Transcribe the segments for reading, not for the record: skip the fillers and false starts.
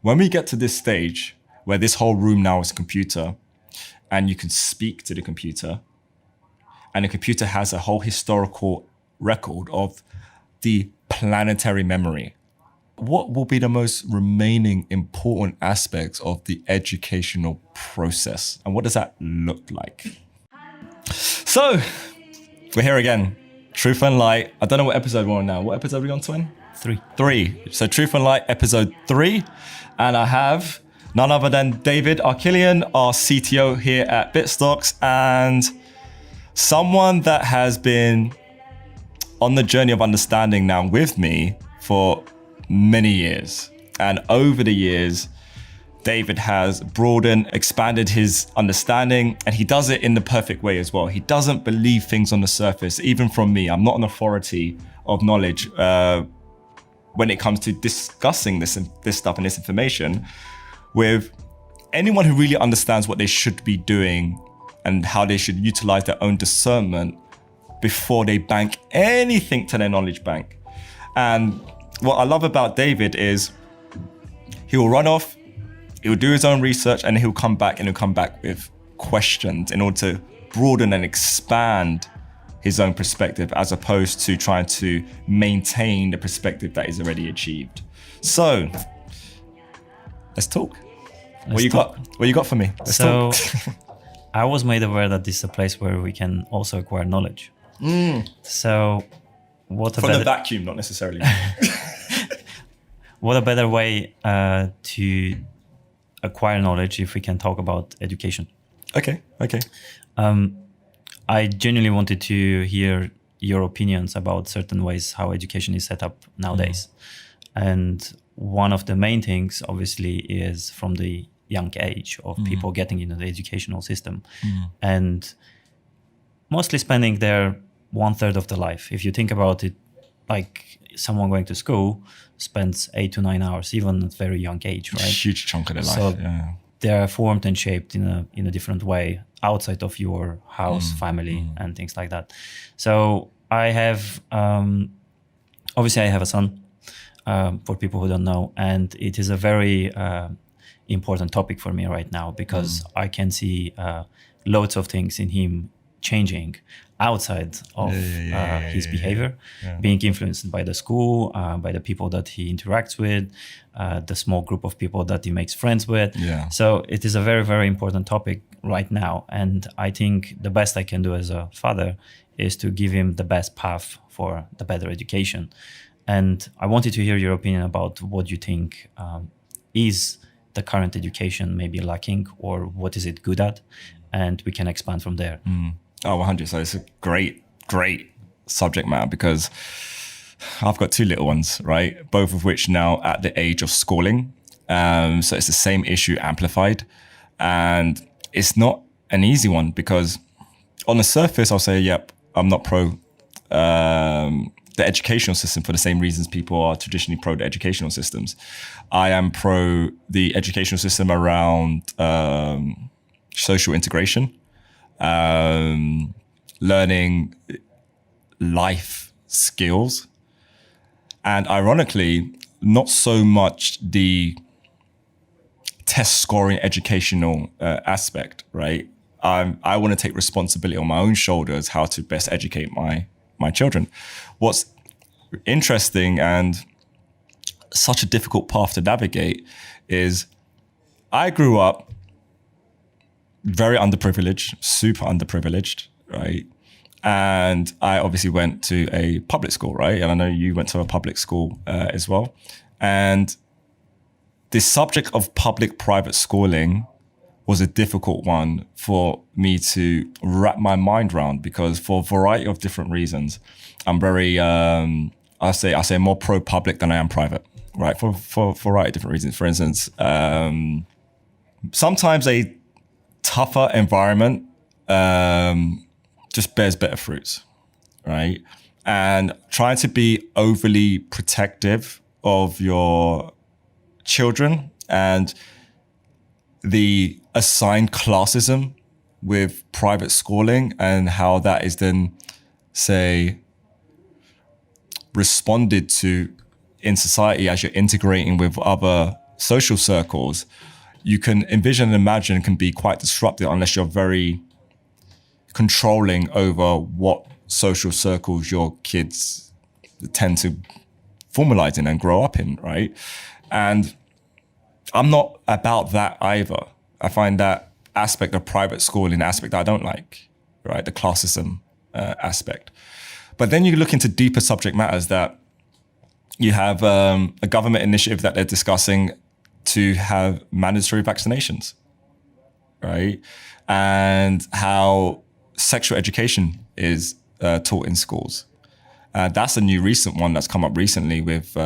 when we get to this stage where this whole room now is a computer and you can speak to the computer and the computer has a whole historical record of the planetary memory, what will be the most remaining important aspects of the educational process? And what does that look like? So, we're here again. Truth and Light. I don't know what episode we're on now. What episode are we on, Twin? 3. So, Truth and Light, episode 3. And I have none other than David Arakelian, our CTO here at Bitstocks, and someone that has been on the journey of understanding now with me for many years. And over the years, David has broadened, expanded his understanding, and he does it in the perfect way as well. He doesn't believe things on the surface, even from me. I'm not an authority of knowledge when it comes to discussing this stuff and this information with anyone who really understands what they should be doing and how they should utilize their own discernment before they bank anything to their knowledge bank. And what I love about David is he'll run off, he'll do his own research, and he'll come back with questions in order to broaden and expand his own perspective, as opposed to trying to maintain the perspective that is already achieved. So let's talk. What you got for me? Let's talk. I was made aware that this is a place where we can also acquire knowledge. So what from the vacuum, not necessarily. What a better way to acquire knowledge if we can talk about education. Okay. I genuinely wanted to hear your opinions about certain ways how education is set up nowadays. And one of the main things, obviously, is from the young age of people getting into the educational system and mostly spending their 1/3 of their life. If you think about it, like someone going to school spends 8 to 9 hours, even at a very young age, right? Huge chunk of their So life. Yeah. they're formed and shaped in a different way outside of your house, family, and things like that. So I have, obviously I have a son, for people who don't know, and it is a very important topic for me right now because I can see loads of things in him changing outside of his behavior, being influenced by the school, by the people that he interacts with, the small group of people that he makes friends with. So it is a very, very important topic right now. And I think the best I can do as a father is to give him the best path for the better education. And I wanted to hear your opinion about what you think is the current education maybe lacking, or what is it good at? And we can expand from there. Oh, 100. So it's a great subject matter because I've got 2 little ones, right? Both of which now at the age of schooling. So it's the same issue amplified. And it's not an easy one because on the surface, I'll say, yep, I'm not pro the educational system for the same reasons people are traditionally pro the educational systems. I am pro the educational system around social integration, learning life skills, and ironically, not so much the test scoring educational aspect, right? I want to take responsibility on my own shoulders how to best educate my children. What's interesting and such a difficult path to navigate is I grew up very underprivileged, super underprivileged, right? And I obviously went to a public school, right? And I know you went to a public school as well. And the subject of public-private schooling was a difficult one for me to wrap my mind around because for a variety of different reasons, I'm very, I say more pro-public than I am private, right? For a variety of different reasons. For instance, sometimes a tougher environment just bears better fruits, right? And trying to be overly protective of your children and the assigned classism with private schooling and how that is then, say, responded to in society as you're integrating with other social circles, you can envision and imagine can be quite disruptive unless you're very controlling over what social circles your kids tend to formalize in and grow up in, right? And I'm not about that either. I find that aspect of private schooling an aspect that I don't like, right? The classism aspect. But then you look into deeper subject matters that you have a government initiative that they're discussing to have mandatory vaccinations, right? And how sexual education is taught in schools. That's a new recent one that's come up recently with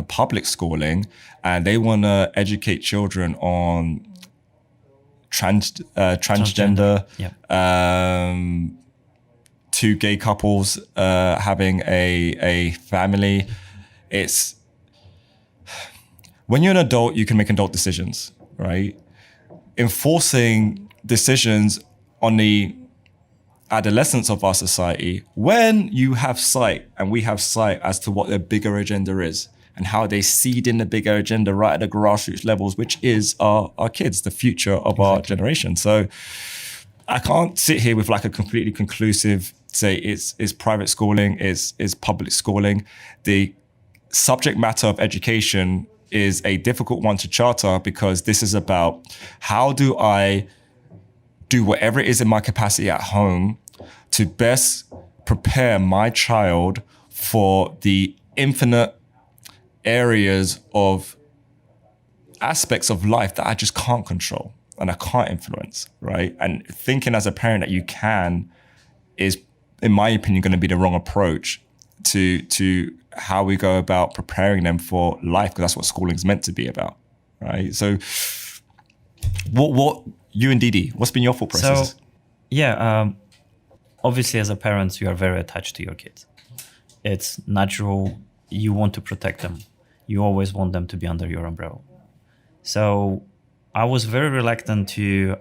public schooling, and they want to educate children on transgender, two gay couples having a family. It's when you're an adult, you can make adult decisions, right? Enforcing decisions on the adolescence of our society, when you have sight, and we have sight as to what their bigger agenda is and how they seed in the bigger agenda right at the grassroots levels, which is our kids, the future of our generation. So I can't sit here with like a completely conclusive, say it's private schooling, is public schooling. The subject matter of education is a difficult one to charter because this is about how do I do whatever it is in my capacity at home to best prepare my child for the infinite areas of aspects of life that I just can't control and I can't influence, right? And thinking as a parent that you can is, in my opinion, going to be the wrong approach to how we go about preparing them for life, because that's what schooling is meant to be about, right? So what you and Didi, what's been your thought process? So, obviously as a parent, you are very attached to your kids. It's natural. You want to protect them. You always want them to be under your umbrella. So I was very reluctant to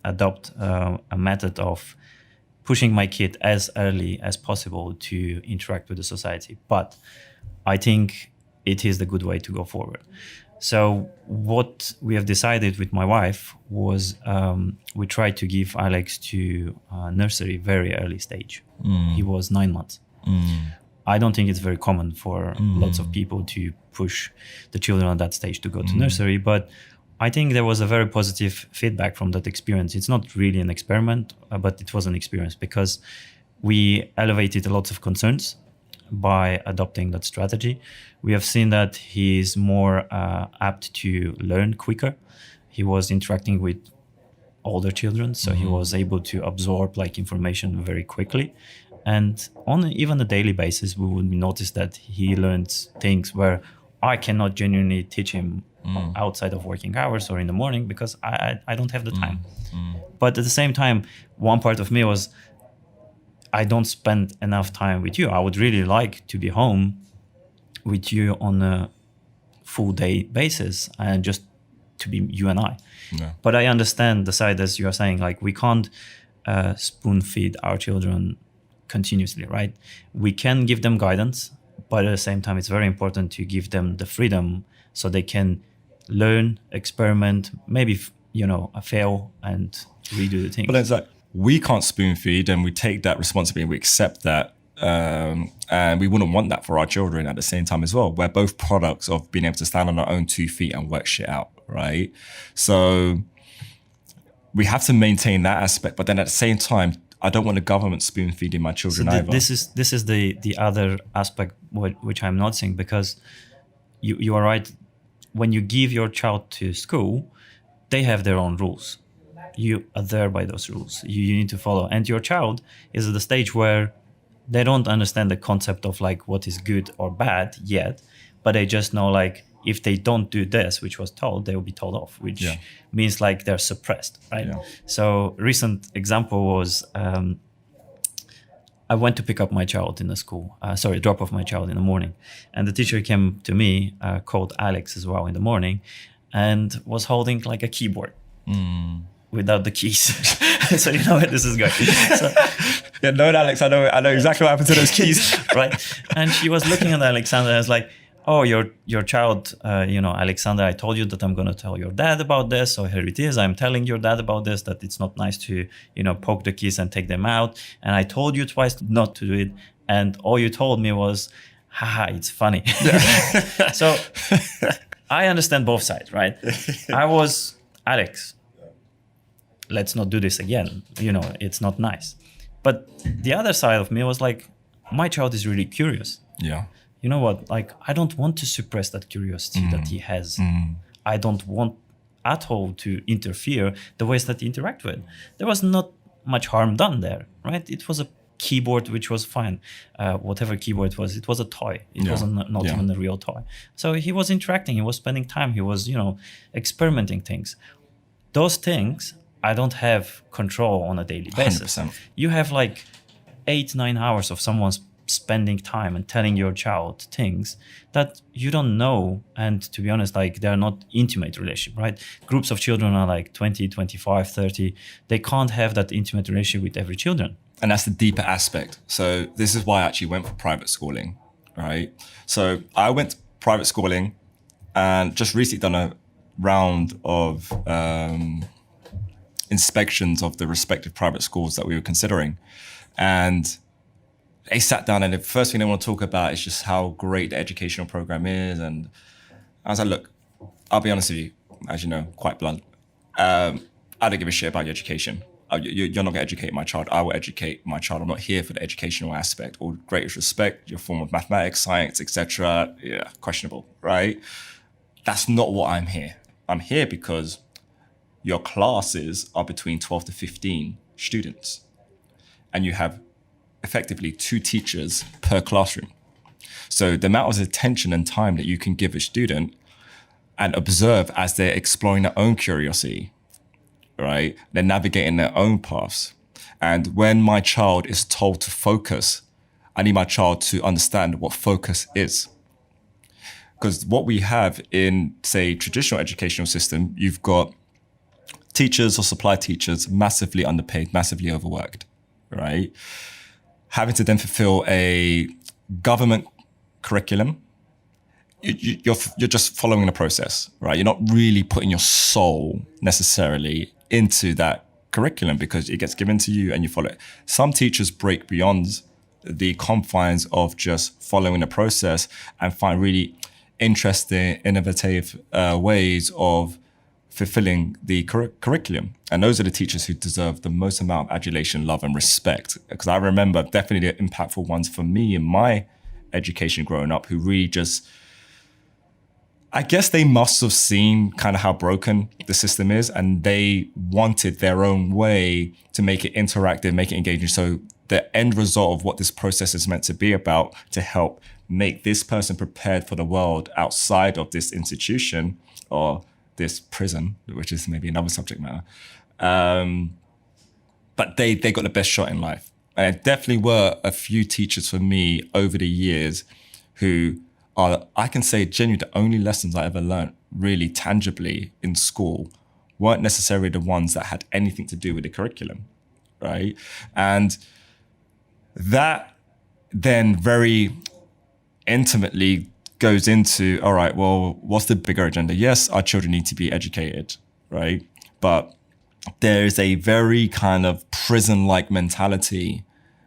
adopt a method of pushing my kid as early as possible to interact with the society. But I think it is the good way to go forward. So what we have decided with my wife was we tried to give Alex to nursery very early stage. He was 9 months. I don't think it's very common for lots of people to push the children at that stage to go to nursery, but I think there was a very positive feedback from that experience. It's not really an experiment, but it was an experience because we elevated a lot of concerns by adopting that strategy. We have seen that he is more apt to learn quicker. He was interacting with older children, so he was able to absorb like information very quickly. And on even a daily basis, we would notice that he learns things where I cannot genuinely teach him outside of working hours or in the morning because I don't have the time. But at the same time, one part of me was, I don't spend enough time with you. I would really like to be home with you on a full day basis and just to be you and I. Yeah. But I understand the side, as you are saying, like we can't spoon feed our children continuously, right? We can give them guidance, but at the same time, it's very important to give them the freedom so they can learn, experiment, maybe, fail and redo the thing. But it's like, we can't spoon feed and we take that responsibility, we accept that. And we wouldn't want that for our children at the same time as well. We're both products of being able to stand on our own 2 feet and work shit out, right? So we have to maintain that aspect, but then at the same time, I don't want the government spoon feeding my children either. This is the other aspect which I'm not seeing, because you are right. When you give your child to school, they have their own rules. You adhere by those rules. You need to follow. And your child is at the stage where they don't understand the concept of like what is good or bad yet, but they just know like if they don't do this, which was told, they will be told off, which means like they're suppressed, right? Yeah. So recent example was I went to pick up my child in the school, drop off my child in the morning. And the teacher came to me, called Alex as well in the morning, and was holding like a keyboard without the keys. So you know where this is going. So, knowing Alex, I know exactly what happened to those keys. Right. And she was looking at Alexander and was like, oh, your child, Alexander, I told you that I'm going to tell your dad about this. So here it is. I'm telling your dad about this, that it's not nice to, poke the kids and take them out. And I told you twice not to do it. And all you told me was, haha, it's funny. So I understand both sides, right? I was, Alex, let's not do this again. It's not nice. But the other side of me was like, my child is really curious. Yeah. You know what? Like, I don't want to suppress that curiosity that he has. I don't want at all to interfere the ways that he interact with. There was not much harm done there, right? It was a keyboard, which was fine. Whatever keyboard it was a toy. It was not even a real toy. So he was interacting. He was spending time. He was, experimenting things. Those things, I don't have control on a daily basis. 100%. You have like 8-9 hours of someone's spending time and telling your child things that you don't know, and to be honest, like, they're not intimate relationship, right? Groups of children are like 20, 25, 30. They can't have that intimate relationship with every children. And that's the deeper aspect. So this is why I actually went for private schooling, right? So I went to private schooling and just recently done a round of inspections of the respective private schools that we were considering. And they sat down, and the first thing they want to talk about is just how great the educational program is. And I was like, look, I'll be honest with you, as you know, quite blunt. I don't give a shit about your education. You're not going to educate my child. I will educate my child. I'm not here for the educational aspect. All greatest respect, your form of mathematics, science, etc. Yeah, questionable, right? That's not what I'm here. I'm here because your classes are between 12 to 15 students, and you have effectively 2 teachers per classroom. So the amount of attention and time that you can give a student and observe as they're exploring their own curiosity, right? They're navigating their own paths. And when my child is told to focus, I need my child to understand what focus is. Because what we have in, say, traditional educational system, you've got teachers or supply teachers massively underpaid, massively overworked, right? Having to then fulfill a government curriculum, you're just following the process, right? You're not really putting your soul necessarily into that curriculum because it gets given to you and you follow it. Some teachers break beyond the confines of just following the process and find really interesting, innovative ways of fulfilling the curriculum. And those are the teachers who deserve the most amount of adulation, love, and respect. Because I remember definitely the impactful ones for me in my education growing up who really just, I guess they must have seen kind of how broken the system is, and they wanted their own way to make it interactive, make it engaging. So the end result of what this process is meant to be about, to help make this person prepared for the world outside of this institution or this prison, which is maybe another subject matter. But they got the best shot in life. And there definitely were a few teachers for me over the years who are, I can say genuinely, the only lessons I ever learned really tangibly in school weren't necessarily the ones that had anything to do with the curriculum, right? And that then very intimately goes into, all right, well, what's the bigger agenda? Yes, our children need to be educated, right? But there is a very kind of prison-like mentality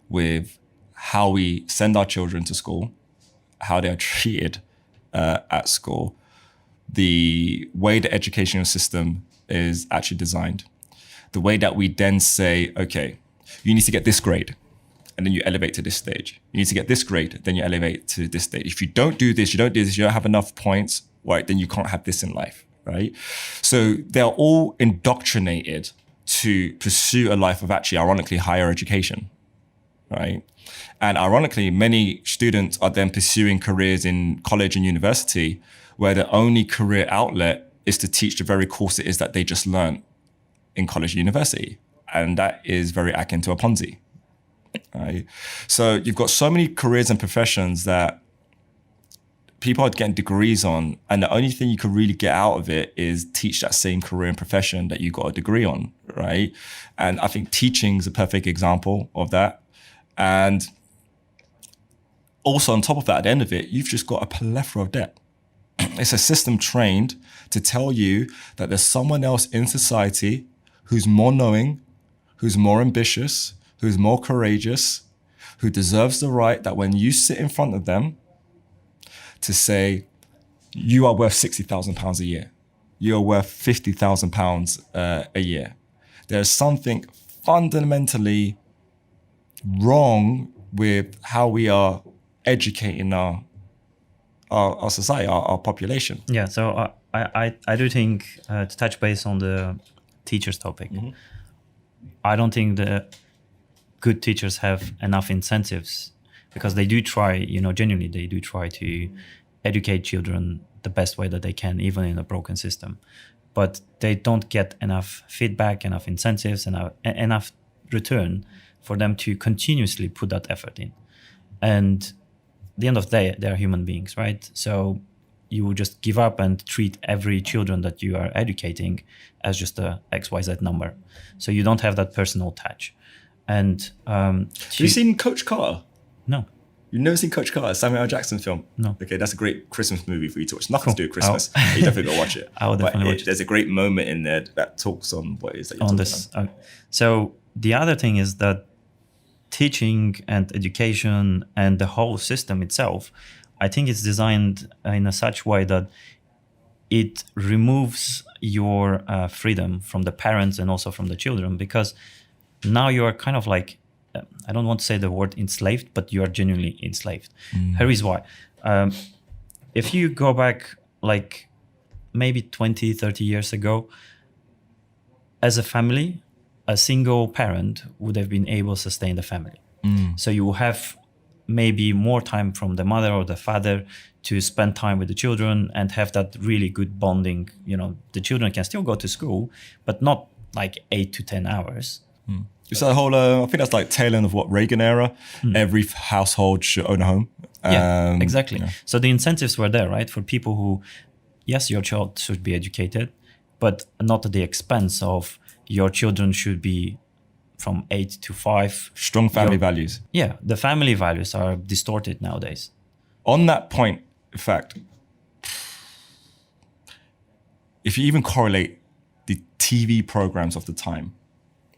with how we send our children to school, how they are treated at school, the way the educational system is actually designed, the way that we then say, okay, you need to get this grade, and then you elevate to this stage. You need to get this grade, then you elevate to this stage. If you don't do this, you don't have enough points, right, then you can't have this in life, right? So they're all indoctrinated to pursue a life of actually, ironically, higher education, right? And ironically, many students are then pursuing careers in college and university where the only career outlet is to teach the very course it is that they just learned in college and university. And that is very akin to a Ponzi. Right? So you've got so many careers and professions that people are getting degrees on, and the only thing you can really get out of it is teach that same career and profession that you got a degree on, right? And I think teaching is a perfect example of that. And also on top of that, at the end of it, you've just got a plethora of debt. It's a system trained to tell you that there's someone else in society who's more knowing, who's more ambitious, who's more courageous, who deserves the right that when you sit in front of them to say, you are worth £60,000 a year, you are worth £50,000 a year. There's something fundamentally wrong with how we are educating our society, our population. Yeah, so I do think, to touch base on the teachers topic, I don't think the good teachers have enough incentives, because they do try, genuinely, they do try to educate children the best way that they can, even in a broken system. But they don't get enough feedback, enough incentives, and enough return for them to continuously put that effort in. And at the end of the day, they're human beings, right? So you will just give up and treat every children that you are educating as just a XYZ number. So you don't have that personal touch. And have you seen Coach Carter? No. You've never seen Coach Carter, Samuel L. Jackson film? No. Okay, that's a great Christmas movie for you to watch. Nothing to do with Christmas. You definitely got to watch it. I will definitely watch it. There's a great moment in there that talks on what it is that you're on talking this. about. So the other thing is that teaching and education and the whole system itself, I think it's designed in a such way that it removes your freedom from the parents and also from the children, because now you're kind of like, I don't want to say the word enslaved, but you are genuinely enslaved. Here is why. If you go back like maybe 20, 30 years ago, as a family, a single parent would have been able to sustain the family. So you will have maybe more time from the mother or the father to spend time with the children and have that really good bonding. The children can still go to school, but not like 8 to 10 hours. It's that whole, I think that's like tail end of what, Reagan era. Every household should own a home. Yeah, exactly. Yeah. So the incentives were there, right? For people who, yes, your child should be educated, but not at the expense of your children should be from 8 to 5. Strong family values. Yeah, the family values are distorted nowadays. On that point, in fact, if you even correlate the TV programs of the time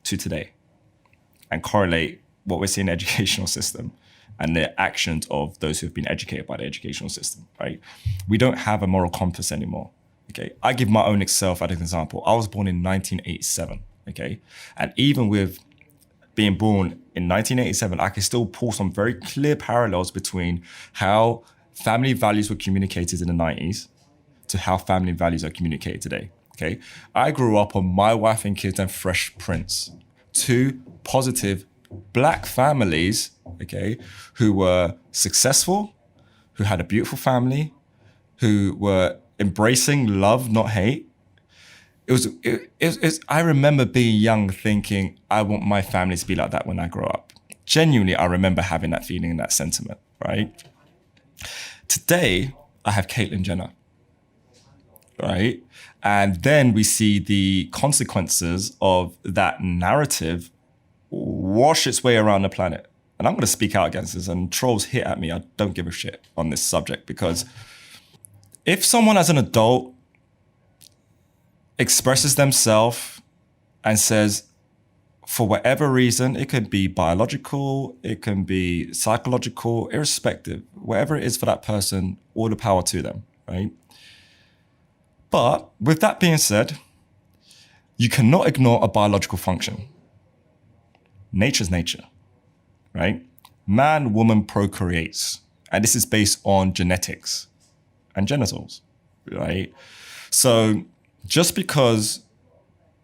to today and correlate what we see in the educational system and the actions of those who have been educated by the educational system, right? We don't have a moral compass anymore, okay? I give my own self as an example. I was born in 1987, okay? And even with being born in 1987, I can still pull some very clear parallels between how family values were communicated in the 90s to how family values are communicated today, okay? I grew up on My Wife and Kids and Fresh Prince, two positive Black families, okay, who were successful, who had a beautiful family, who were embracing love, not hate. I remember being young thinking, I want my family to be like that when I grow up. Genuinely, I remember having that feeling and that sentiment, right? Today, I have Caitlyn Jenner, right? And then we see the consequences of that narrative wash its way around the planet. And I'm going to speak out against this, and trolls hit at me. I don't give a shit on this subject, because if someone as an adult expresses themselves and says, for whatever reason, it could be biological, it can be psychological, irrespective, whatever it is for that person, all the power to them, right? But with that being said, you cannot ignore a biological function. Nature's nature, right? Man, woman procreates. And this is based on genetics and genitals, right? So just because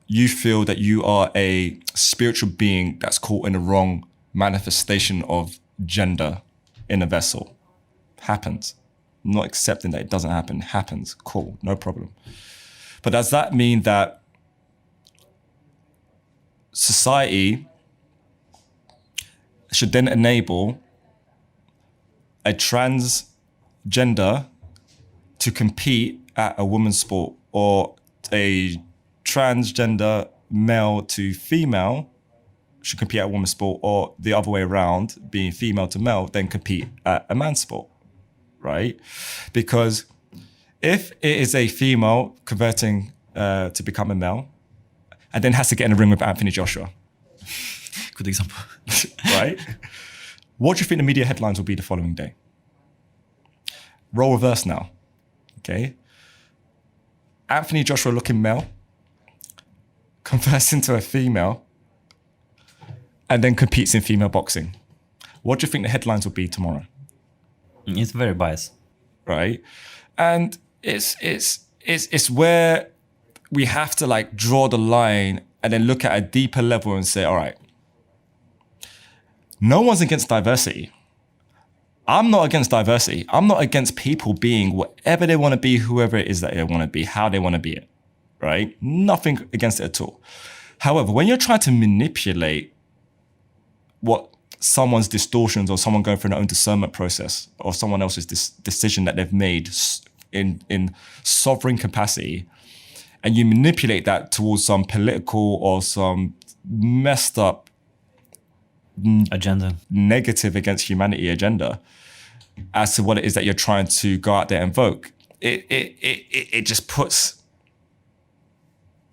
you feel that you are a spiritual being that's caught in the wrong manifestation of gender in a vessel, happens. I'm not accepting that it doesn't happen, happens, cool, no problem. But does that mean that society should then enable a transgender to compete at a women's sport, or a transgender male to female should compete at women's sport, or the other way around, being female to male, then compete at a man's sport, right? Because if it is a female converting to become a male, and then has to get in a ring with Anthony Joshua, Good example. right? What do you think the media headlines will be the following day? Role reverse now, okay? Anthony Joshua looking male, converts into a female, and then competes in female boxing. What do you think the headlines will be tomorrow? It's very biased. Right? And it's where we have to like draw the line and then look at a deeper level and say, all right, no one's against diversity. I'm not against diversity. I'm not against people being whatever they want to be, whoever it is that they want to be, how they want to be it, right? Nothing against it at all. However, when you're trying to manipulate what someone's distortions or someone going through their own discernment process or someone else's decision that they've made in sovereign capacity, and you manipulate that towards some political or some messed up agenda, negative against humanity agenda as to what it is that you're trying to go out there and invoke, it just puts,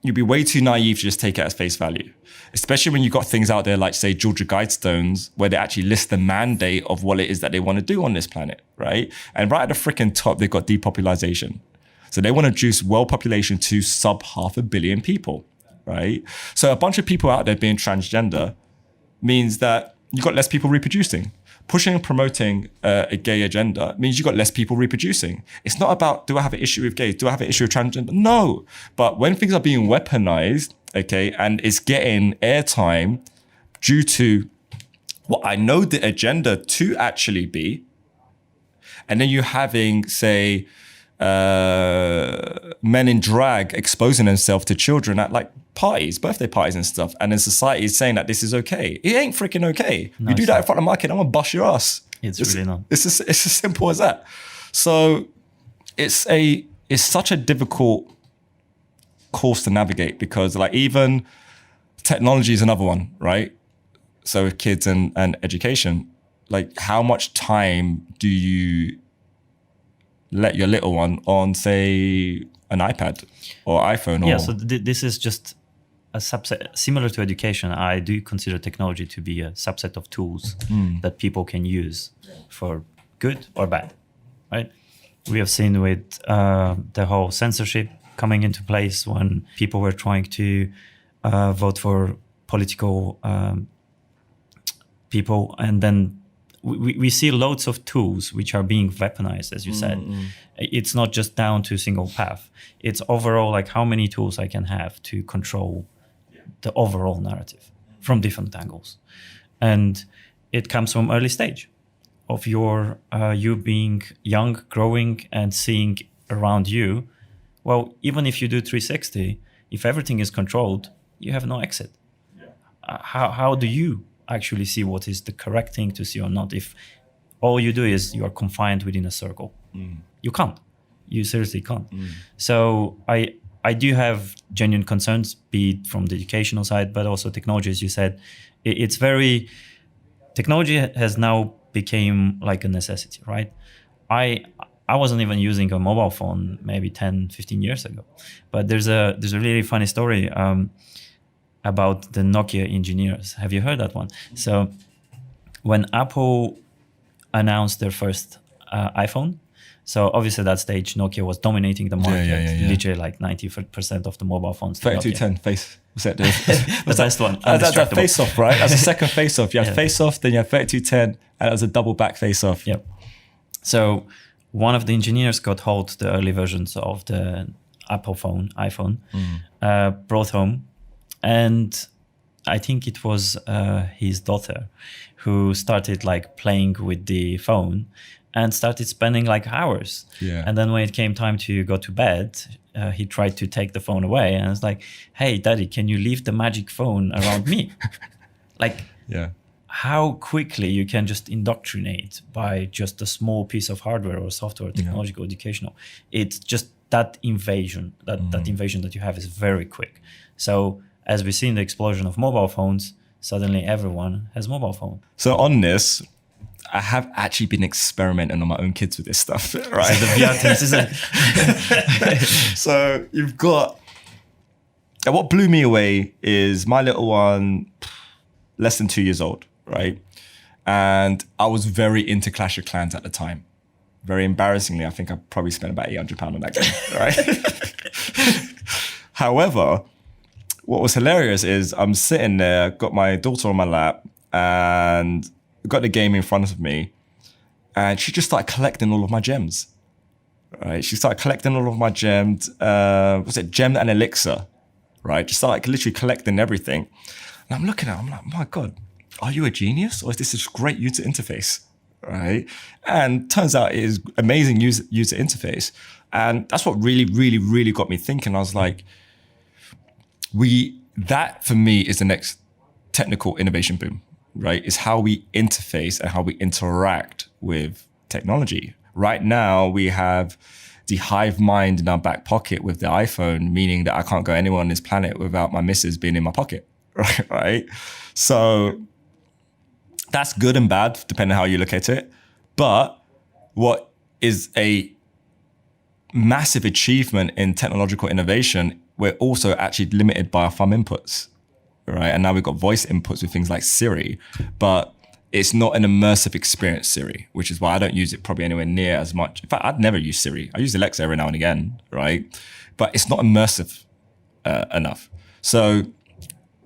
you'd be way too naive to just take it as face value. Especially when you've got things out there like, say, Georgia Guidestones, where they actually list the mandate of what it is that they want to do on this planet, right? And right at the freaking top, they've got depopulation. So they want to reduce world population to sub 500 million people, right? So a bunch of people out there being transgender means that you've got less people reproducing. Pushing and promoting a gay agenda means you've got less people reproducing. It's not about, do I have an issue with gays? Do I have an issue with transgender? No. But when things are being weaponized, okay, and it's getting airtime due to what I know the agenda to actually be, and then you're having, say, men in drag exposing themselves to children at like parties, birthday parties and stuff, and then society is saying that this is okay. It ain't freaking okay. No, you do that in front of my kid, I'm gonna bust your ass. It's really not. It's as simple as that. So it's such a difficult course to navigate, because like even technology is another one, right? So with kids and education, like how much time do you let your little one on, say, an iPad or iPhone? Or... Yeah, so this is just a subset. Similar to education, I do consider technology to be a subset of tools that people can use for good or bad, right? We have seen with the whole censorship coming into place when people were trying to vote for political people, and then we see loads of tools which are being weaponized, as you said. It's not just down to a single path. It's overall like how many tools I can have to control the overall narrative from different angles. And it comes from early stage of your you being young, growing, and seeing around you. Well, even if you do 360, if everything is controlled, you have no exit. How do you actually see what is the correct thing to see or not if all you do is you are confined within a circle? You can't. You seriously can't. So I do have genuine concerns, be it from the educational side, but also technology, as you said. It's very... Technology has now became like a necessity, right? I wasn't even using a mobile phone maybe 10, 15 years ago. But there's a really funny story about the Nokia engineers. Have you heard that one? So when Apple announced their first iPhone, so obviously at that stage, Nokia was dominating the market, literally like 90% of the mobile phones. 3210 face. What's that? The best one. That face off, right? As a second face off. You had face off, then you had 3210, and it was a double back face off. Yep. So one of the engineers got hold of the early versions of the Apple phone, iPhone, brought home, and I think it was his daughter who started like playing with the phone and started spending like hours. Yeah. And then when it came time to go to bed, he tried to take the phone away, and it's like, "Hey, Daddy, can you leave the magic phone around me?" Like, how quickly you can just indoctrinate by just a small piece of hardware or software, technological, educational. It's just that invasion, that invasion that you have is very quick. So as we see in the explosion of mobile phones, suddenly everyone has mobile phone. So on this, I have actually been experimenting on my own kids with this stuff, right? So the VR things, isn't it? So you've got, and what blew me away is my little one, less than 2 years old, right? And I was very into Clash of Clans at the time. Very embarrassingly, I think I probably spent about £800 on that game, right? However, what was hilarious is I'm sitting there, got my daughter on my lap, and got the game in front of me, and she just started collecting all of my gems. Right? She started collecting all of my gems. Was it gem and elixir? Right? Just started literally collecting everything. And I'm looking at her, I'm like, my God, are you a genius? Or is this a great user interface? Right? And turns out it is amazing user interface. And that's what really, really, really got me thinking. I was like, that for me is the next technical innovation boom, right? Is how we interface and how we interact with technology. Right now, we have the hive mind in our back pocket with the iPhone, meaning that I can't go anywhere on this planet without my missus being in my pocket, right? So that's good and bad, depending on how you look at it. But what is a massive achievement in technological innovation, we're also actually limited by our thumb inputs, right? And now we've got voice inputs with things like Siri, but it's not an immersive experience, Siri, which is why I don't use it probably anywhere near as much. In fact, I'd never use Siri. I use Alexa every now and again, right? But it's not immersive enough. So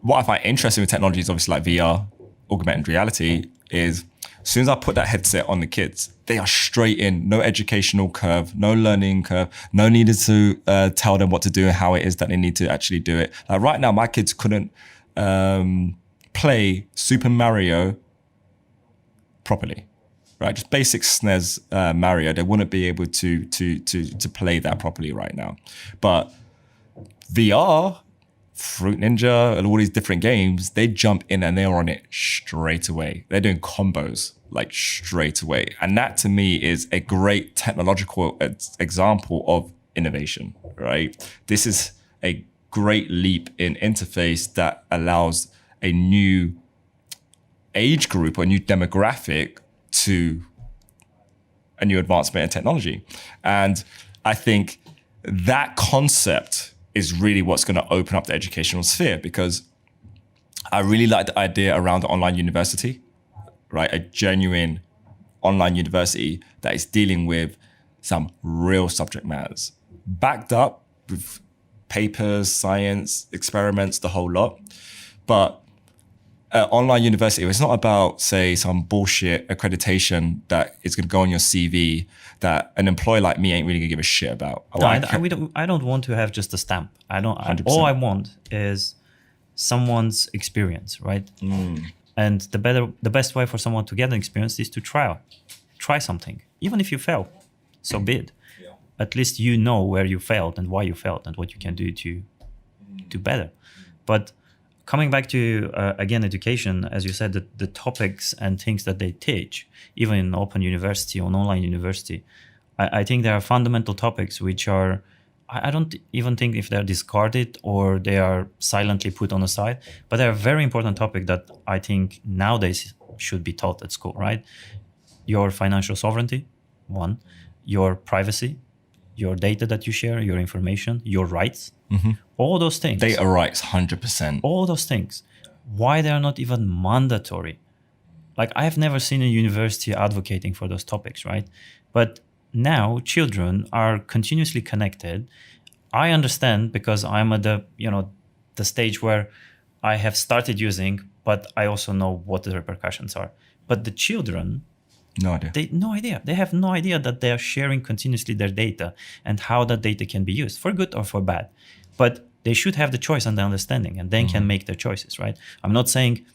what I find interesting with technology is obviously like VR, augmented reality, is as soon as I put that headset on the kids, they are straight in, no educational curve, no learning curve, no needed to tell them what to do and how it is that they need to actually do it. Like right now, my kids couldn't play Super Mario properly, right? Just basic SNES Mario, they wouldn't be able to play that properly right now. But VR, Fruit Ninja, and all these different games, they jump in and they're on it straight away. They're doing combos like straight away. And that to me is a great technological example of innovation, right? This is a great leap in interface that allows a new age group or a new demographic to a new advancement in technology. And I think that concept is really what's going to open up the educational sphere, because I really like the idea around the online university, right? A genuine online university that is dealing with some real subject matters, backed up with papers, science, experiments, the whole lot. But online university, it's not about, say, some bullshit accreditation that is going to go on your CV that an employer like me ain't really going to give a shit about. No, I don't want to have just a stamp. All I want is someone's experience, right? And the best way for someone to get an experience is to try something. Even if you fail, so be it. Yeah. At least you know where you failed and why you failed and what you can do to do better. But coming back to, again, education, as you said, the topics and things that they teach, even in open university or online university, I think there are fundamental topics which are, I don't even think if they're discarded or they are silently put on the side, but they're a very important topic that I think nowadays should be taught at school, right? Your financial sovereignty, one, your privacy, your data that you share, your information, your rights, all those things. Data rights, 100%. All those things. Why they are not even mandatory? Like, I have never seen a university advocating for those topics, right? But now children are continuously connected. I understand because I'm at the stage where I have started using, but I also know what the repercussions are. But the children, no idea. They have no idea that they are sharing continuously their data and how that data can be used for good or for bad. But they should have the choice and the understanding, and then can make their choices, right? I'm not saying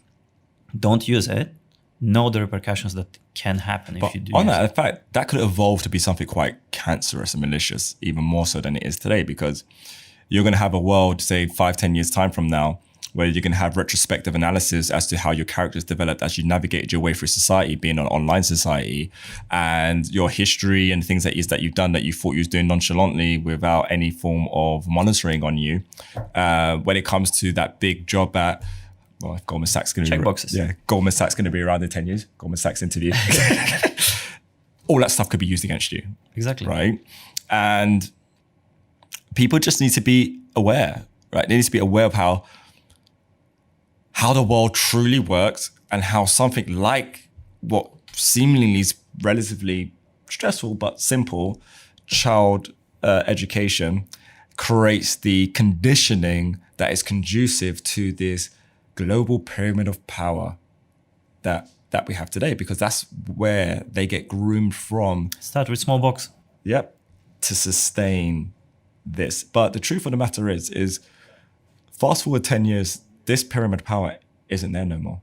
don't use it. Know the repercussions that can happen if you do. On that, in fact, that could evolve to be something quite cancerous and malicious, even more so than it is today, because you're going to have a world, say 5-10 years time from now, where you can have retrospective analysis as to how your characters developed as you navigated your way through society, being an online society, and your history and things that you've done that you thought you was doing nonchalantly without any form of monitoring on you. When it comes to that big job at well, if Goldman Sachs going to check boxes. Yeah, Goldman Sachs going to be around in 10 years. Goldman Sachs interview. All that stuff could be used against you. Exactly. Right. And people just need to be aware, right? They need to be aware of how the world truly works and how something like what seemingly is relatively stressful but simple child education creates the conditioning that is conducive to this global pyramid of power that we have today, because that's where they get groomed from. Start with small box. Yep. To sustain this. But the truth of the matter is fast forward 10 years, this pyramid of power isn't there no more.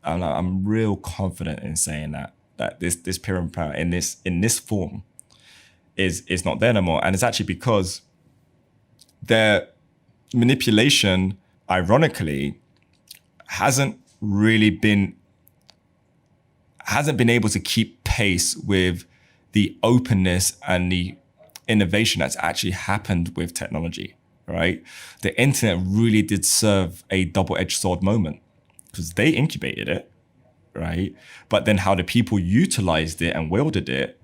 I'm real confident in saying that this pyramid of power in this form is not there no more. And it's actually because their manipulation, ironically, hasn't been able to keep pace with the openness and the innovation that's actually happened with technology, right? The internet really did serve a double-edged sword moment because they incubated it, right? But then how the people utilized it and wielded it,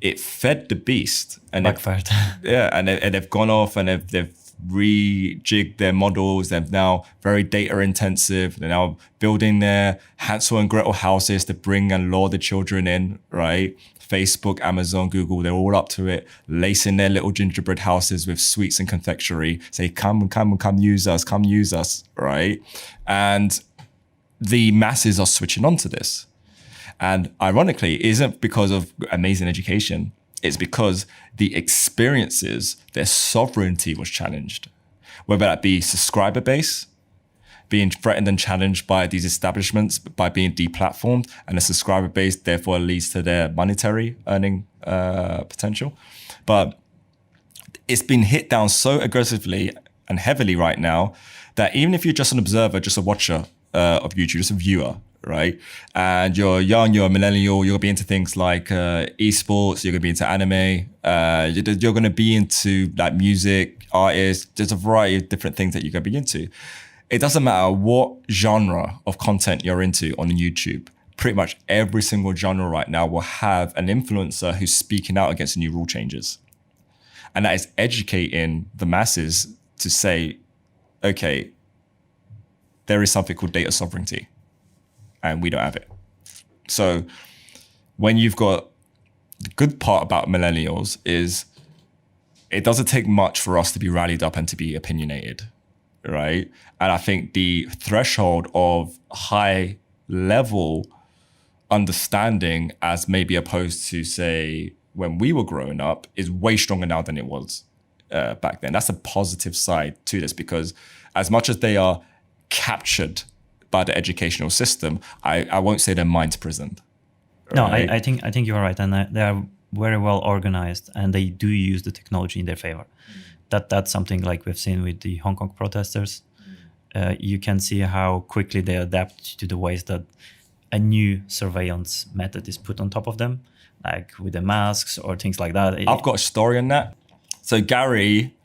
it fed the beast. And backfired. And they've gone off and they've rejigged their models. They're now very data intensive. They're now building their Hansel and Gretel houses to bring and lure the children in, right? Facebook, Amazon, Google, they're all up to it, lacing their little gingerbread houses with sweets and confectionery, say, come use us, right? And the masses are switching on to this. And ironically, it isn't because of amazing education. It's because the experiences, their sovereignty was challenged, whether that be subscriber base, being threatened and challenged by these establishments by being deplatformed, and the subscriber base therefore leads to their monetary earning potential. But it's been hit down so aggressively and heavily right now that even if you're just an observer, just a watcher of YouTube, just a viewer, right? And you're young, you're a millennial, you're gonna be into things like esports, you're gonna be into anime, you're gonna be into like music, artists, there's a variety of different things that you're gonna be into. It doesn't matter what genre of content you're into on YouTube. Pretty much every single genre right now will have an influencer who's speaking out against new rule changes. And that is educating the masses to say, okay, there is something called data sovereignty and we don't have it. So when you've got the good part about millennials is it doesn't take much for us to be rallied up and to be opinionated, right? And I think the threshold of high level understanding as maybe opposed to say when we were growing up is way stronger now than it was back then. That's a positive side to this, because as much as they are captured by the educational system, I won't say their mind's prisoned. No, right? I think you're right, and they are very well organized, and they do use the technology in their favor. That's something like we've seen with the Hong Kong protesters. You can see how quickly they adapt to the ways that a new surveillance method is put on top of them, like with the masks or things like that. I've got a story on that. So Gary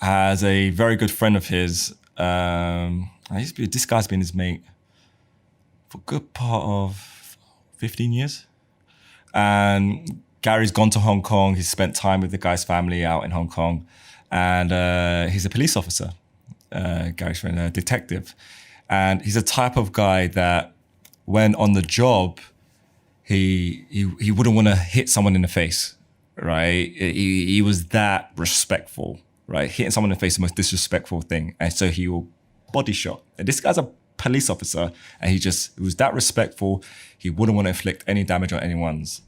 has a very good friend of his. This guy's been his mate for a good part of 15 years. And Gary's gone to Hong Kong. He's spent time with the guy's family out in Hong Kong. And he's a police officer, Gary's friend, a detective. And he's a type of guy that when on the job, he wouldn't want to hit someone in the face, right? He was that respectful, right? Hitting someone in the face is the most disrespectful thing. And so he will body shot. And this guy's a police officer, and he was that respectful. He wouldn't want to inflict any damage on anyone's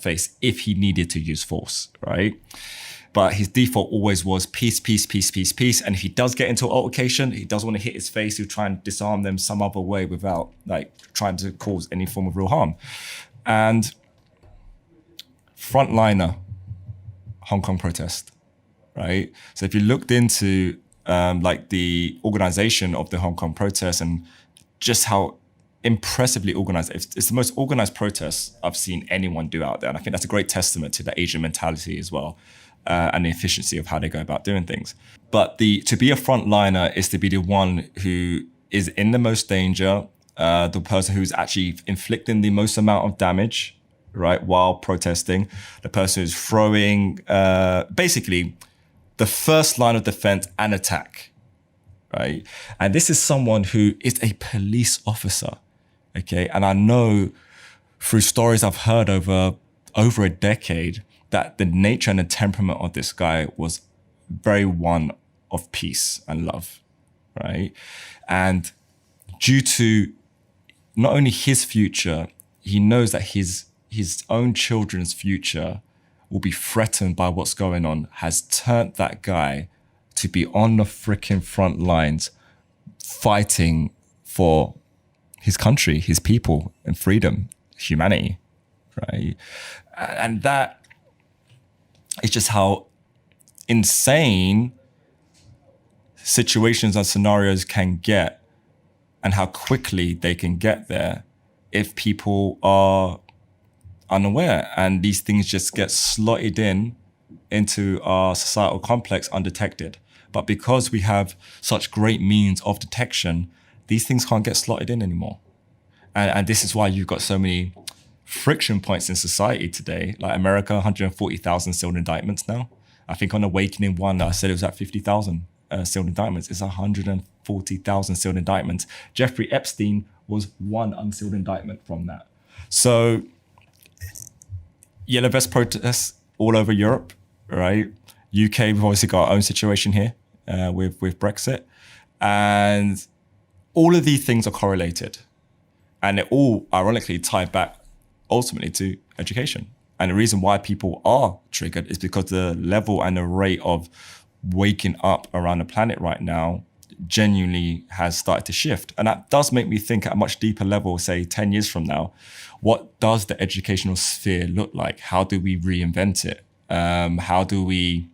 face if he needed to use force, right? But his default always was peace, peace, peace, peace, peace. And if he does get into an altercation, he does want to hit his face, he'll try and disarm them some other way without like trying to cause any form of real harm. And frontliner Hong Kong protest, right? So if you looked into like the organization of the Hong Kong protests and just how impressively organized, it's the most organized protest I've seen anyone do out there. And I think that's a great testament to the Asian mentality as well. And the efficiency of how they go about doing things. But to be a frontliner is to be the one who is in the most danger, the person who's actually inflicting the most amount of damage, right, while protesting, the person who's throwing, basically the first line of defense and attack, right? And this is someone who is a police officer, okay? And I know through stories I've heard over a decade that the nature and the temperament of this guy was very one of peace and love, right? And due to not only his future, he knows that his own children's future will be threatened by what's going on, has turned that guy to be on the freaking front lines fighting for his country, his people, and freedom, humanity, right? And that is just how insane situations and scenarios can get, and how quickly they can get there if people are unaware, and these things just get slotted into our societal complex undetected. But because we have such great means of detection, these things can't get slotted in anymore. And this is why you've got so many friction points in society today. Like America, 140,000 sealed indictments now. I think on Awakening 1, I said it was at 50,000 sealed indictments. It's 140,000 sealed indictments. Jeffrey Epstein was one unsealed indictment from that. So yellow vest protests all over Europe, right? UK, we've obviously got our own situation here with Brexit. And all of these things are correlated. And it all ironically tie back ultimately to education. And the reason why people are triggered is because the level and the rate of waking up around the planet right now genuinely has started to shift. And that does make me think at a much deeper level, say 10 years from now, what does the educational sphere look like? How do we reinvent it? How do we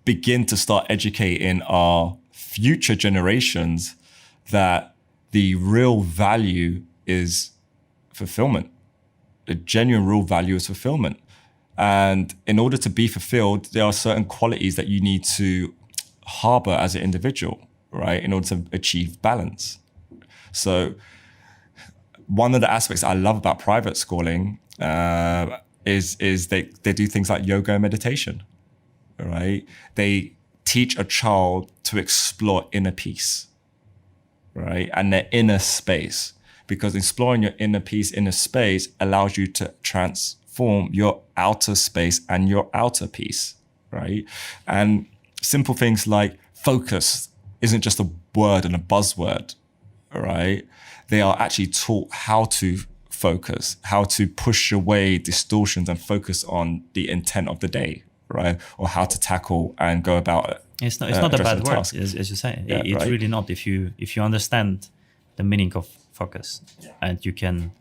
begin to start educating our future generations that the real value is fulfillment? The genuine real value is fulfillment. And in order to be fulfilled, there are certain qualities that you need to harbor as an individual, right, in order to achieve balance. So one of the aspects I love about private schooling is they do things like yoga and meditation, right? They teach a child to explore inner peace, right, and their inner space, because exploring your inner peace, inner space allows you to transform your outer space and your outer peace, right? And simple things like focus isn't just a word and a buzzword, right? They are actually taught how to focus, how to push away distortions and focus on the intent of the day, right? Or how to tackle and go about it. It's not a bad word, as you say. Yeah, it's right? really not. If you understand the meaning of focus, and you can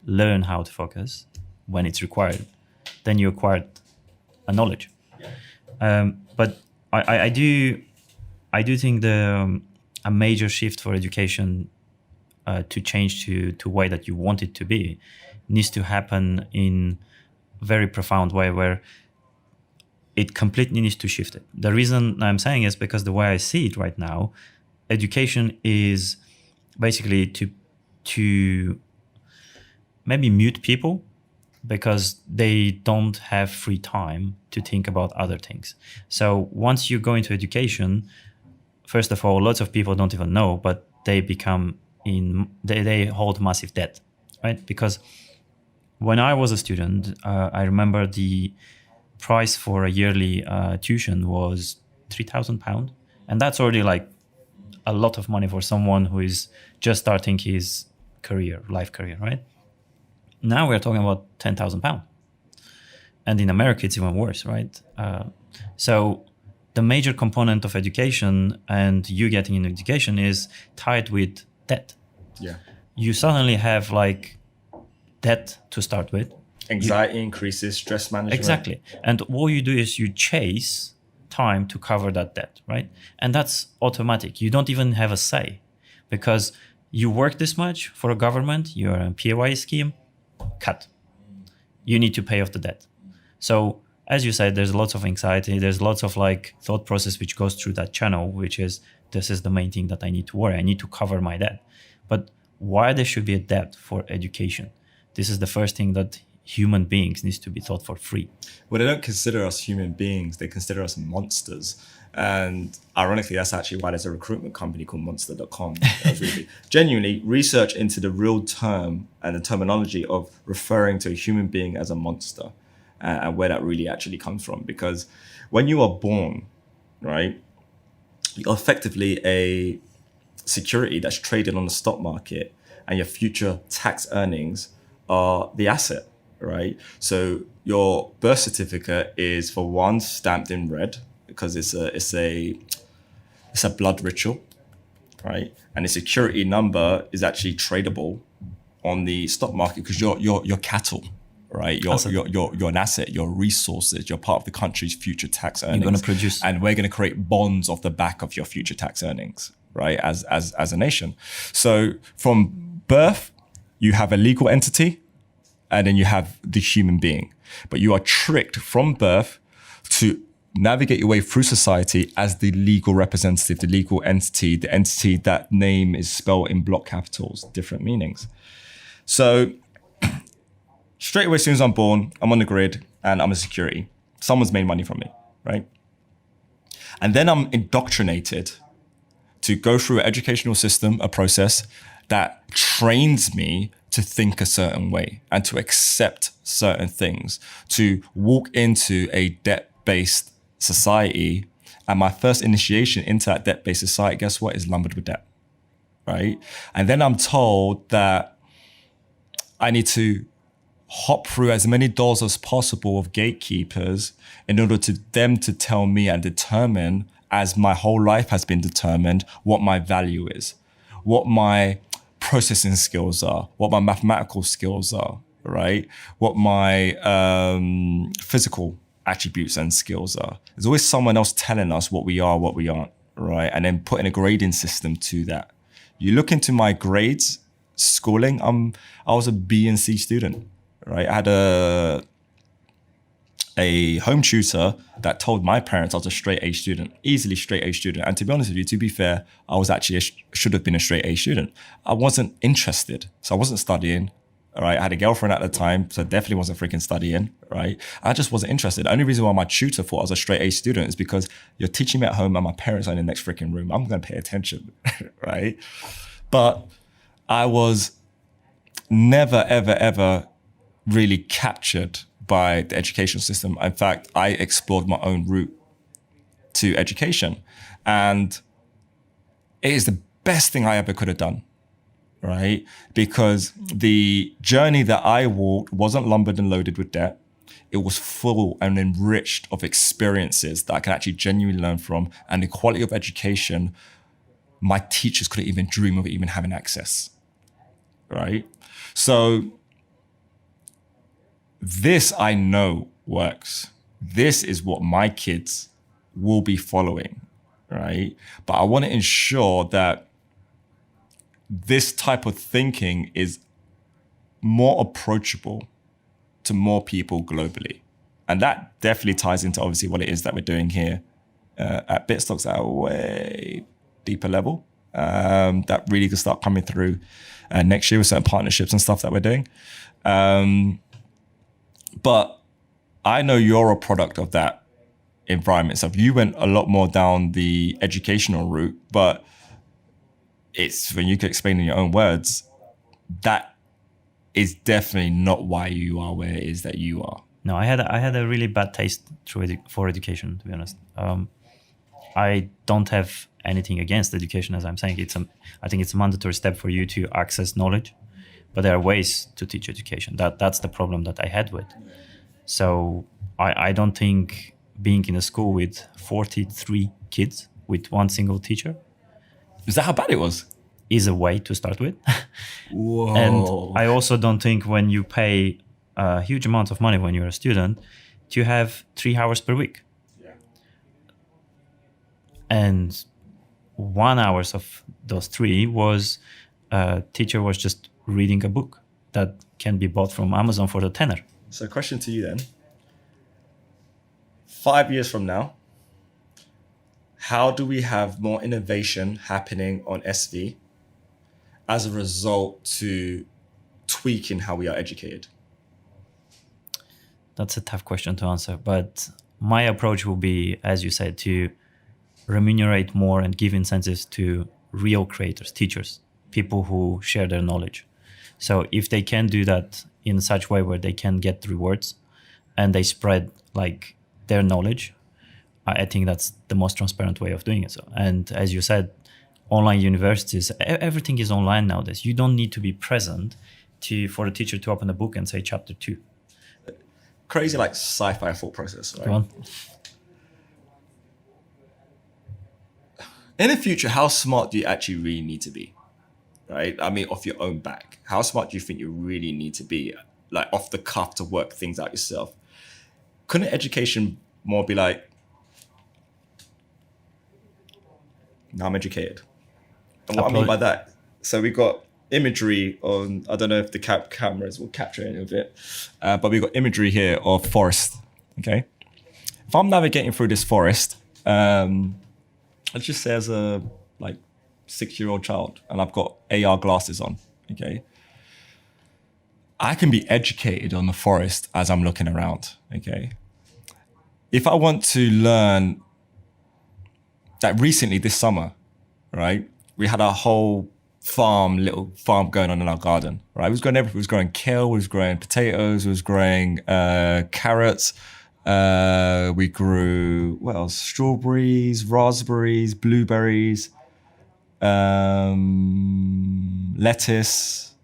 learn how to focus when it's required, then you acquired a knowledge. But I do think a major shift for education to change to way that you want it to be needs to happen in a very profound way, where it completely needs to shift it. The reason I'm saying is because the way I see it right now, education is basically to maybe mute people because they don't have free time to think about other things. So once you go into education, first of all, lots of people don't even know, but they they hold massive debt, right? Because when I was a student, I remember the price for a yearly tuition was £3,000, and that's already like a lot of money for someone who is just starting his life career, right? Now we're talking about £10,000, and in America it's even worse, right? So the major component of education and you getting an education is tied with debt. Yeah. You suddenly have like debt to start with. Anxiety increases, stress management. Exactly. And all you do is you chase time to cover that debt, right? And that's automatic. You don't even have a say, because you work this much for a government, you're a PAYE scheme, cut. You need to pay off the debt. So as you said, there's lots of anxiety. There's lots of like thought process which goes through that channel, which is, this is the main thing that I need to worry. I need to cover my debt. But why there should be a debt for education? This is the first thing that human beings needs to be taught for free. Well, they don't consider us human beings. They consider us monsters. And ironically, that's actually why there's a recruitment company called monster.com. Really, genuinely, research into the real term and the terminology of referring to a human being as a monster and where that really actually comes from. Because when you are born, right, you're effectively a security that's traded on the stock market, and your future tax earnings are the asset, right? So your birth certificate is, for one, stamped in red because it's a blood ritual, right? And the security number is actually tradable on the stock market because you're cattle, right? You're an asset, you're resources, you're part of the country's future tax earnings. You're going to produce, and we're going to create bonds off the back of your future tax earnings, right? As a nation. So from birth, you have a legal entity, and then you have the human being. But you are tricked from birth to navigate your way through society as the legal representative, the legal entity, the entity that name is spelled in block capitals, different meanings. So straight away, as soon as I'm born, I'm on the grid and I'm a security. Someone's made money from me, right? And then I'm indoctrinated to go through an educational system, a process that trains me to think a certain way and to accept certain things, to walk into a debt-based society. And my first initiation into that debt-based society, guess what, is lumbered with debt, right? And then I'm told that I need to hop through as many doors as possible of gatekeepers in order to them to tell me and determine, as my whole life has been determined, what my value is, what my processing skills are, what my mathematical skills are, right? What my physical attributes and skills are. There's always someone else telling us what we are, what we aren't, right? And then putting a grading system to that. You look into my grades, schooling, I was a B and C student, right? I had a home tutor that told my parents I was a straight A student, easily straight A student. And to be honest with you, to be fair, I was actually should have been a straight A student. I wasn't interested, so I wasn't studying, right? I had a girlfriend at the time, so definitely wasn't freaking studying, right? I just wasn't interested. The only reason why my tutor thought I was a straight A student is because you're teaching me at home and my parents are in the next freaking room. I'm going to pay attention, right? But I was never, ever, ever really captured by the education system. In fact, I explored my own route to education. And it is the best thing I ever could have done, right? Because the journey that I walked wasn't lumbered and loaded with debt. It was full and enriched of experiences that I can actually genuinely learn from. And the quality of education, my teachers couldn't even dream of even having access, right? So this I know works. This is what my kids will be following, right? But I want to ensure that this type of thinking is more approachable to more people globally. And that definitely ties into obviously what it is that we're doing here at Bitstocks at a way deeper level that really can start coming through next year with certain partnerships and stuff that we're doing. But I know you're a product of that environment. So you went a lot more down the educational route, but it's, when you can explain in your own words, that is definitely not why you are where it is that you are. No, I had a really bad taste for education, to be honest. I don't have anything against education, as I'm saying. I think it's a mandatory step for you to access knowledge, but there are ways to teach education. That's the problem that I had with. So I don't think being in a school with 43 kids with one single teacher. Is that how bad it was? Is a way to start with. Whoa. And I also don't think when you pay a huge amount of money when you're a student to have 3 hours per week. Yeah. And 1 hour of those 3 was teacher was just reading a book that can be bought from Amazon for the tenner. So question to you then. 5 years from now, how do we have more innovation happening on SV as a result to tweaking how we are educated? That's a tough question to answer, but my approach will be, as you said, to remunerate more and give incentives to real creators, teachers, people who share their knowledge. So if they can do that in such a way where they can get rewards and they spread like their knowledge, I think that's the most transparent way of doing it. So, and as you said, online universities, everything is online nowadays. You don't need to be present for a teacher to open a book and say chapter 2. Crazy like sci-fi thought process, right? Go on. In the future, how smart do you actually really need to be? Right? I mean, off your own back. How smart do you think you really need to be? Like off the cuff to work things out yourself. Couldn't education more be like, now I'm educated? And what I mean by that, so we got imagery on, I don't know if the cameras will capture any of it, but we got imagery here of forest, okay? If I'm navigating through this forest, let's just say as a like 6-year-old child, and I've got AR glasses on, okay? I can be educated on the forest as I'm looking around, okay? If I want to learn, that recently this summer, right, we had our whole little farm going on in our garden, right? It was growing everything. It was growing kale, it was growing potatoes, it was growing carrots. We grew, what else? Strawberries, raspberries, blueberries, lettuce.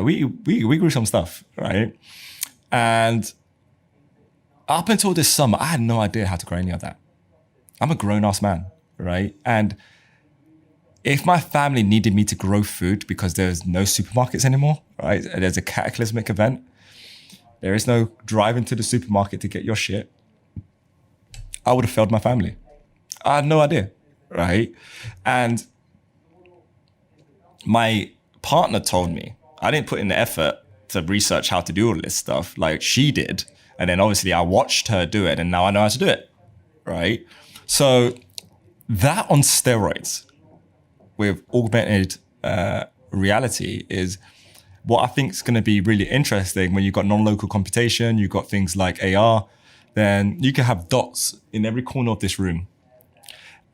We grew some stuff, right? And up until this summer, I had no idea how to grow any of that. I'm a grown-ass man, right? And if my family needed me to grow food because there's no supermarkets anymore, right? There's a cataclysmic event. There is no driving to the supermarket to get your shit. I would have failed my family. I had no idea, right? And my partner told me, I didn't put in the effort to research how to do all this stuff like she did. And then obviously I watched her do it and now I know how to do it, right? So that on steroids with augmented reality is what I think is going to be really interesting when you've got non-local computation, you've got things like AR, then you can have dots in every corner of this room.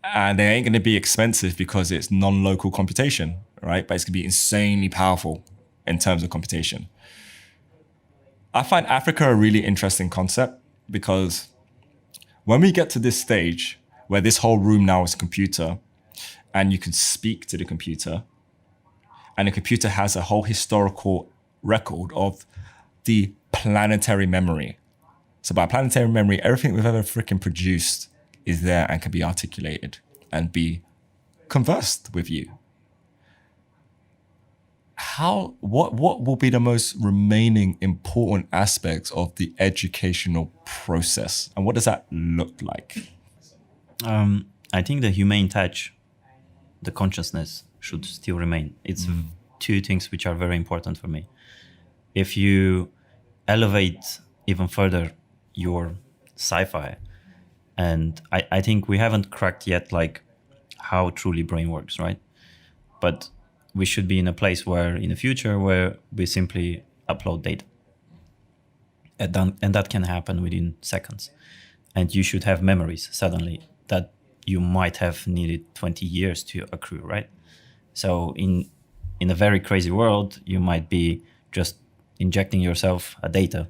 And they ain't going to be expensive because it's non-local computation, right? But it's going to be insanely powerful in terms of computation. I find Africa a really interesting concept because when we get to this stage where this whole room now is a computer and you can speak to the computer and the computer has a whole historical record of the planetary memory. So by planetary memory, everything we've ever freaking produced is there and can be articulated and be conversed with you. What will be the most remaining important aspects of the educational process? And what does that look like? I think the humane touch, the consciousness should still remain. It's two things which are very important for me. If you elevate even further your sci-fi, and I think we haven't cracked yet like how truly brain works, right? But we should be in a place where in the future where we simply upload data. And that can happen within seconds. And you should have memories suddenly that you might have needed 20 years to accrue, right? So in a very crazy world, you might be just injecting yourself a data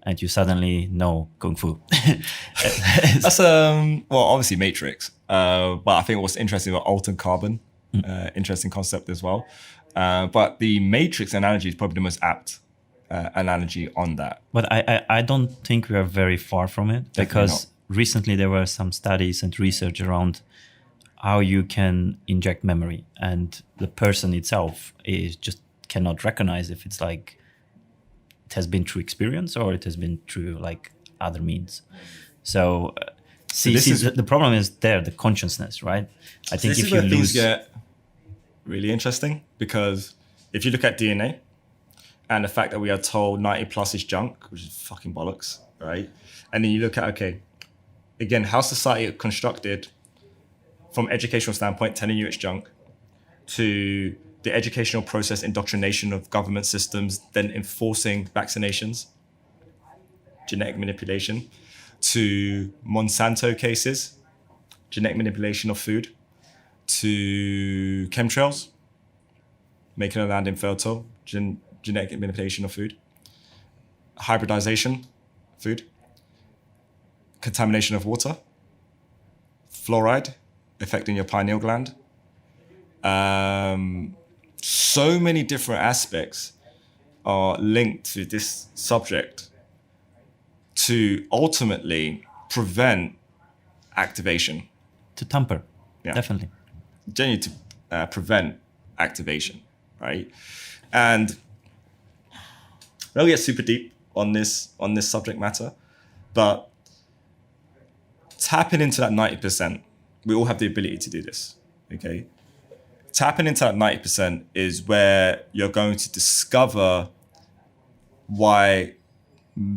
and you suddenly know Kung Fu. That's, well, obviously Matrix. But I think what's interesting about altered carbon, interesting concept as well. But the Matrix analogy is probably the most apt analogy on that. But I don't think we are very far from it. Definitely because not. Recently there were some studies and research around how you can inject memory and the person itself is just cannot recognize if it's like it has been through experience or it has been through like other means. So the problem is there, the consciousness, right? I think this if is you where things lose... get really interesting because if you look at DNA and the fact that we are told 90 plus is junk, which is fucking bollocks, right? And then you look at, okay, again, how society is constructed from educational standpoint, telling you it's junk, to the educational process, indoctrination of government systems, then enforcing vaccinations, genetic manipulation, to Monsanto cases, genetic manipulation of food, to chemtrails, making the land infertile, genetic manipulation of food, hybridization, food, contamination of water, fluoride affecting your pineal gland. So many different aspects are linked to this subject to ultimately prevent activation. To tamper, Yeah. definitely. Genuinely to prevent activation, right? And we'll get super deep on this subject matter, but tapping into that 90%, we all have the ability to do this, okay? Tapping into that 90% is where you're going to discover why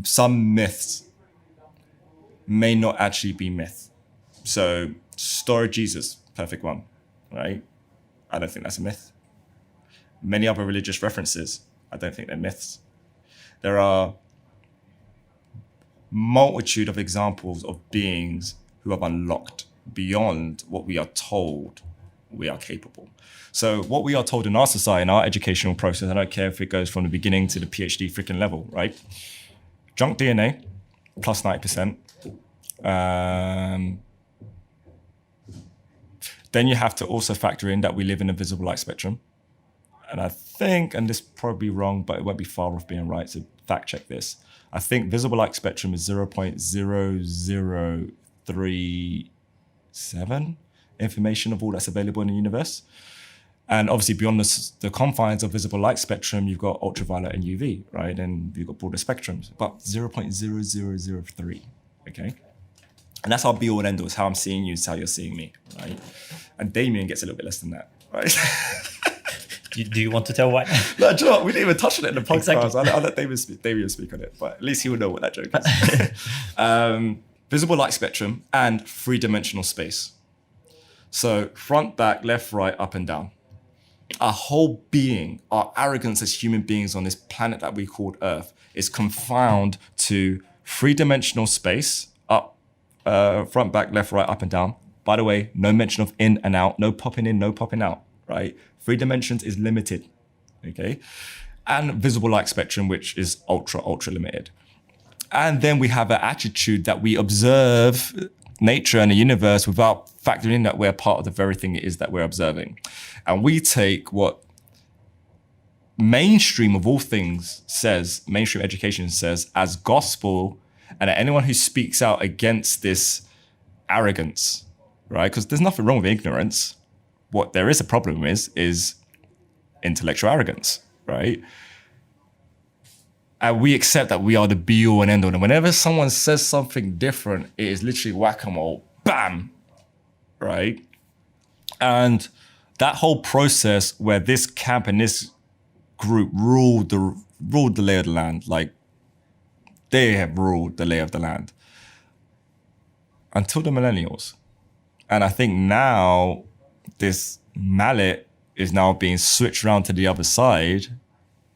some myths may not actually be myth. So, story of Jesus, perfect one, right? I don't think that's a myth. Many other religious references, I don't think they're myths. There are multitude of examples of beings who have unlocked beyond what we are told we are capable. So what we are told in our society, in our educational process, I don't care if it goes from the beginning to the PhD freaking level, right? Junk DNA, plus 90%. Then you have to also factor in that we live in a visible light spectrum. And I think, and this is probably wrong, but it won't be far off being right, so fact check this. I think visible light spectrum is 0.0037 information of all that's available in the universe. And obviously beyond the confines of visible light spectrum, you've got ultraviolet and UV, right? And you've got broader spectrums, but 0.0003, okay? And that's our be all and end all. It's how I'm seeing you, it's how you're seeing me, right? And Damien gets a little bit less than that, right? Do you want to tell why? No, do you know what? We didn't even touch on it in the podcast. Exactly. I'll let Damien speak on it, but at least he will know what that joke is. Visible light spectrum and three-dimensional space. So front, back, left, right, up and down. Our whole being, our arrogance as human beings on this planet that we called Earth is confined to three-dimensional space, up, front, back, left, right, up and down. By the way, no mention of in and out, no popping in, no popping out, right? 3 dimensions is limited, okay? And visible light spectrum, which is ultra limited. And then we have an attitude that we observe nature and the universe without factoring in that we're part of the very thing it is that we're observing. And we take what mainstream of all things says, mainstream education says, as gospel, and anyone who speaks out against this arrogance, right? Because there's nothing wrong with ignorance. What there is a problem is intellectual arrogance, right? And we accept that we are the be all and end all. And whenever someone says something different, it is literally whack-a-mole, bam, right? And that whole process where this camp and this group ruled the lay of the land, like they have ruled the lay of the land until the millennials. And I think now this mallet is now being switched around to the other side,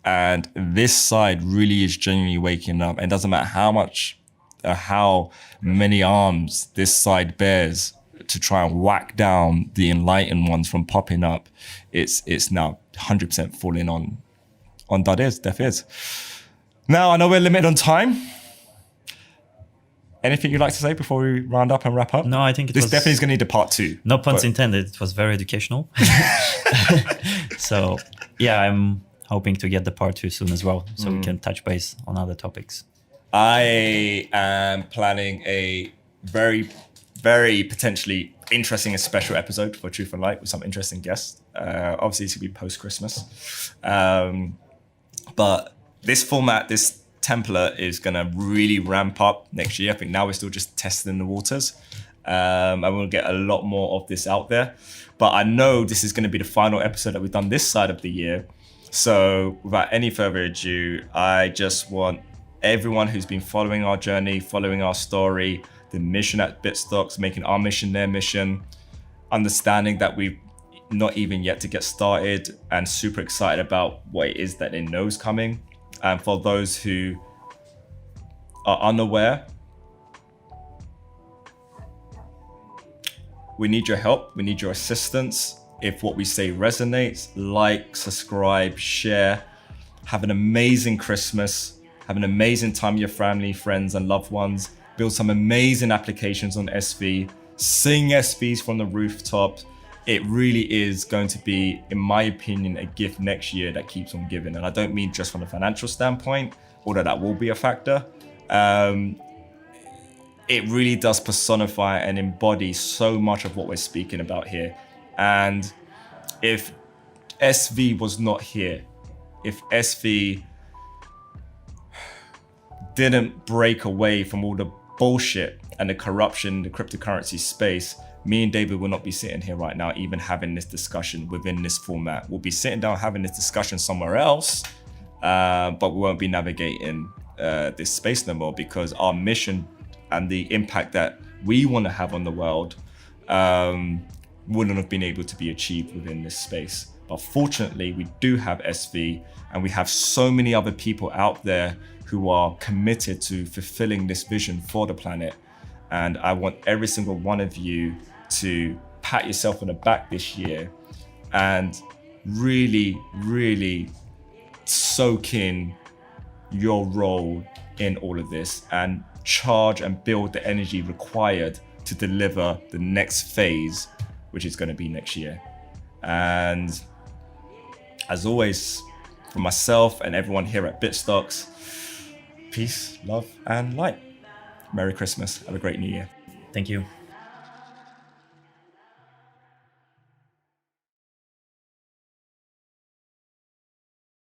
and this side really is genuinely waking up. And it doesn't matter how much, how many arms this side bears to try and whack down the enlightened ones from popping up. It's now 100% falling on deaf ears. Now I know we're limited on time. Anything you'd like to say before we round up and wrap up? No, I think this definitely is going to need a part 2. No puns intended. It was very educational. So yeah, I'm hoping to get the part 2 soon as well, so we can touch base on other topics. I am planning a very, very potentially interesting and special episode for Truth and Light with some interesting guests. Obviously, it's going to be post-Christmas. But this format, this template is going to really ramp up next year. I think now we're still just testing the waters. And we'll get a lot more of this out there. But I know this is going to be the final episode that we've done this side of the year. So without any further ado, I just want everyone who's been following our journey, following our story, the mission at Bitstocks, making our mission their mission, understanding that we've not even yet to get started, and super excited about what it is that they know is coming. And for those who are unaware, we need your help, we need your assistance. If what we say resonates, like, subscribe, share. Have an amazing Christmas. Have an amazing time with your family, friends, and loved ones. Build some amazing applications on SV. Sing SVs from the rooftop. It really is going to be, in my opinion, a gift next year that keeps on giving. And I don't mean just from a financial standpoint, although that will be a factor. It really does personify and embody so much of what we're speaking about here. And if SV was not here, if SV didn't break away from all the bullshit and the corruption in the cryptocurrency space, me and David will not be sitting here right now, even having this discussion within this format. We'll be sitting down having this discussion somewhere else, but we won't be navigating this space no more, because our mission and the impact that we want to have on the world wouldn't have been able to be achieved within this space. But fortunately, we do have SV, and we have so many other people out there who are committed to fulfilling this vision for the planet. And I want every single one of you to pat yourself on the back this year and really, really soak in your role in all of this and charge and build the energy required to deliver the next phase, which is going to be next year. And as always, for myself and everyone here at Bitstocks, peace, love, and light. Merry Christmas. Have a great New Year. Thank you.